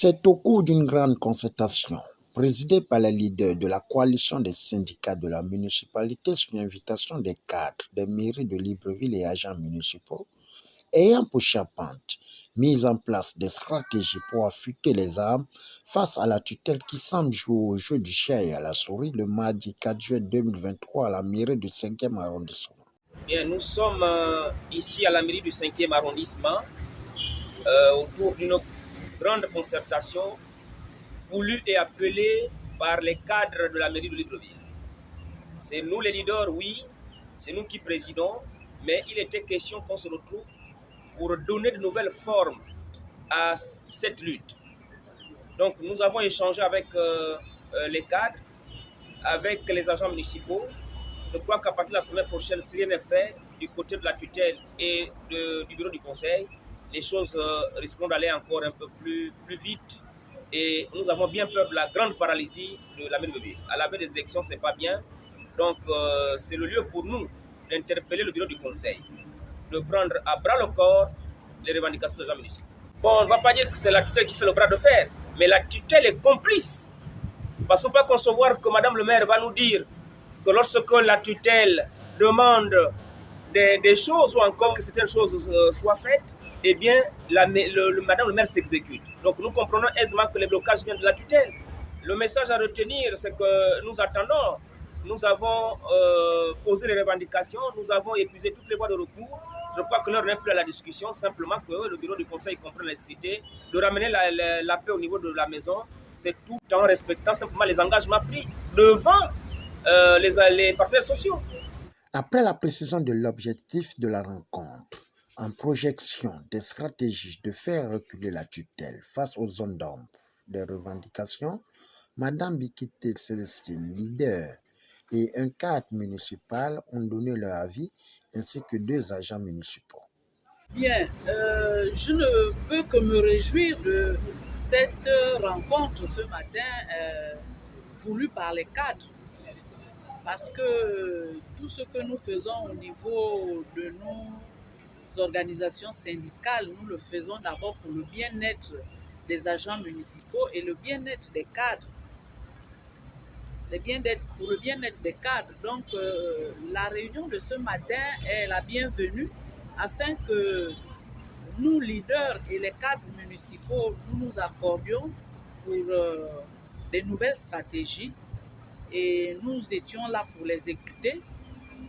C'est au cours d'une grande concertation présidée par les leaders de la coalition des syndicats de la municipalité sur l'invitation des cadres des mairies de Libreville et agents municipaux, ayant pour charpente mise en place des stratégies pour affûter les armes face à la tutelle qui semble jouer au jeu du chat et à la souris le mardi 4 juillet 2023 à la mairie du 5e arrondissement. Bien, nous sommes ici à la mairie du 5e arrondissement autour d'une grande concertation voulue et appelée par les cadres de la mairie de Libreville. C'est nous les leaders, oui, c'est nous qui présidons, mais il était question qu'on se retrouve pour donner de nouvelles formes à cette lutte. Donc nous avons échangé avec les cadres, avec les agents municipaux. Je crois qu'à partir de la semaine prochaine, si rien n'est fait du côté de la tutelle et du bureau du conseil, les choses risqueront d'aller encore un peu plus vite. Et nous avons bien peur de la grande paralysie de la mairie de Libreville. À la veille des élections, ce n'est pas bien. Donc c'est le lieu pour nous d'interpeller le bureau du conseil, de prendre à bras le corps les revendications des agents municipaux. Bon, on ne va pas dire que c'est la tutelle qui fait le bras de fer, mais la tutelle est complice. Parce qu'on peut concevoir que Madame le maire va nous dire que lorsque la tutelle demande des choses ou encore que certaines choses soient faites, eh bien, Madame le maire s'exécute. Donc nous comprenons aisément que les blocages viennent de la tutelle. Le message à retenir, c'est que nous attendons. Nous avons posé les revendications, nous avons épuisé toutes les voies de recours. Je crois que l'heure n'est plus à la discussion, simplement que le bureau du conseil comprend la nécessité de ramener la paix au niveau de la maison. C'est tout en respectant simplement les engagements pris devant les partenaires sociaux. Après la précision de l'objectif de la rencontre, en projection des stratégies de faire reculer la tutelle face aux zones d'ombre des revendications, Madame Bikité Célestine, leader, et un cadre municipal ont donné leur avis, ainsi que 2 agents municipaux. Bien, je ne peux que me réjouir de cette rencontre ce matin voulue par les cadres. Parce que tout ce que nous faisons au niveau de nos organisations syndicales, nous le faisons d'abord pour le bien-être des agents municipaux et le bien-être des cadres. Pour le bien-être des cadres. Donc, la réunion de ce matin est la bienvenue afin que nous, leaders et les cadres municipaux, nous nous accordions pour des nouvelles stratégies. Et nous étions là pour les écouter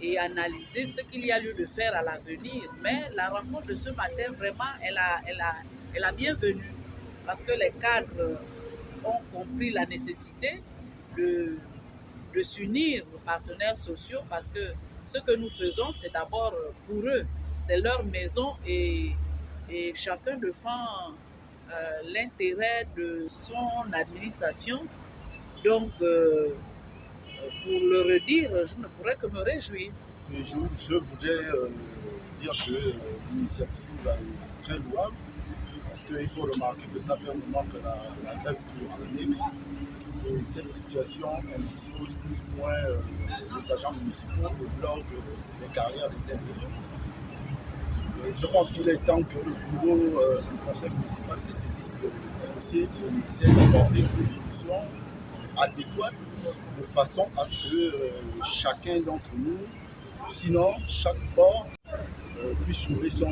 et analyser ce qu'il y a lieu de faire à l'avenir. Mais la rencontre de ce matin, vraiment, elle a bienvenue parce que les cadres ont compris la nécessité de s'unir aux partenaires sociaux parce que ce que nous faisons, c'est d'abord pour eux. C'est leur maison et chacun défend l'intérêt de son administration. Donc, pour le redire, je ne pourrais que me réjouir. Je voudrais dire que l'initiative est très louable parce qu'il faut remarquer que ça fait un moment que la grève dure en année. Et cette situation indispose plus ou moins les agents municipaux de bloc des carrières des impôts. Je pense qu'il est temps que le bureau du conseil municipal se saisisse de dossier et essaie d'apporter une solution adéquate de façon à ce que chacun d'entre nous, sinon chaque port, puisse trouver son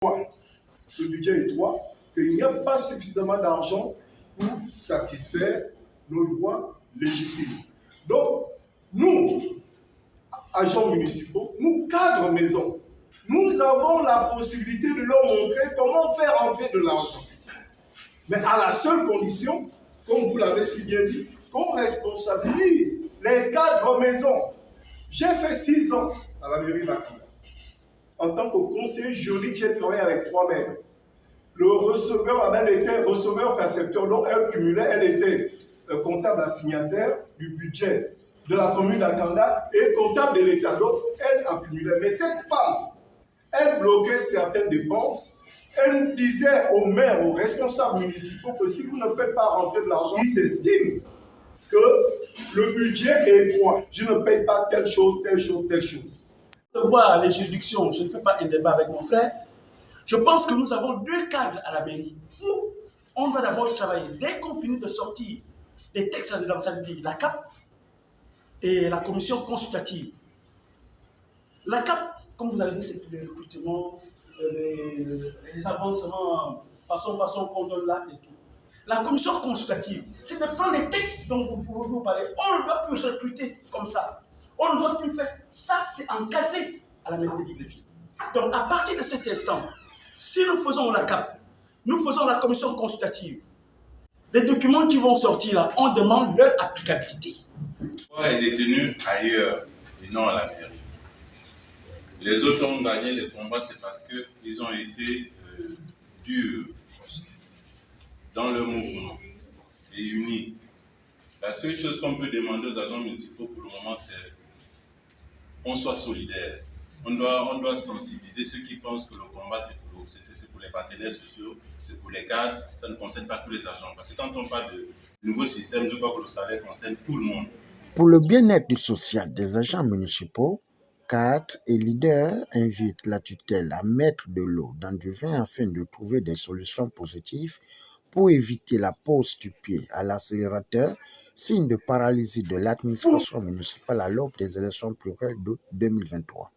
compte. Le budget est 3, qu'il n'y a pas suffisamment d'argent pour satisfaire nos droits légitimes. Donc, nous, agents municipaux, nous, cadres maison, nous avons la possibilité de leur montrer comment faire entrer de l'argent. Mais à la seule condition, comme vous l'avez si bien dit, qu'on responsabilise les cadres maison. J'ai fait 6 ans à la mairie d'Akila. En tant que conseiller juridique, j'ai travaillé avec 3 maires. Le receveur, elle était receveur percepteur, donc elle cumulait, elle était comptable assignataire du budget de la commune d'Akanda et comptable de l'État. Donc elle accumulait. Mais cette femme, elle bloquait certaines dépenses. Elle disait aux maires, aux responsables municipaux que si vous ne faites pas rentrer de l'argent, ils s'estiment que le budget est étroit. Je ne paye pas telle chose, telle chose, telle chose. De voir les juridictions, je ne fais pas un débat avec mon frère, Je pense que nous avons 2 cadres à la mairie où on doit d'abord travailler. Dès qu'on finit de sortir les textes dans la CAP et la commission consultative. La CAP, comme vous avez dit, c'est le recrutement, les avancements, façon qu'on donne là et tout. La commission consultative, c'est de prendre les textes dont vous parlez. On ne doit plus recruter comme ça. On ne doit plus faire. Ça, c'est encadré à la mairie de Libreville. Donc, à partir de cet instant, si nous faisons la CAP, nous faisons la commission consultative, les documents qui vont sortir là, on demande leur applicabilité. On est détenu ailleurs et non à la mairie. Les autres ont gagné les combats, c'est parce qu'ils ont été durs dans leur mouvement et unis. La seule chose qu'on peut demander aux agents municipaux pour le moment, c'est qu'on soit solidaires. On doit sensibiliser ceux qui pensent que le combat, c'est pour les partenaires sociaux, c'est pour les cadres, ça ne concerne pas tous les agents. Parce que quand on parle de nouveau système, je crois que le salaire concerne tout le monde. Pour le bien-être social des agents municipaux, cadres et leaders invitent la tutelle à mettre de l'eau dans du vin afin de trouver des solutions positives pour éviter la pose du pied à l'accélérateur, signe de paralysie de l'administration municipale à l'aube des élections plurielles de 2023.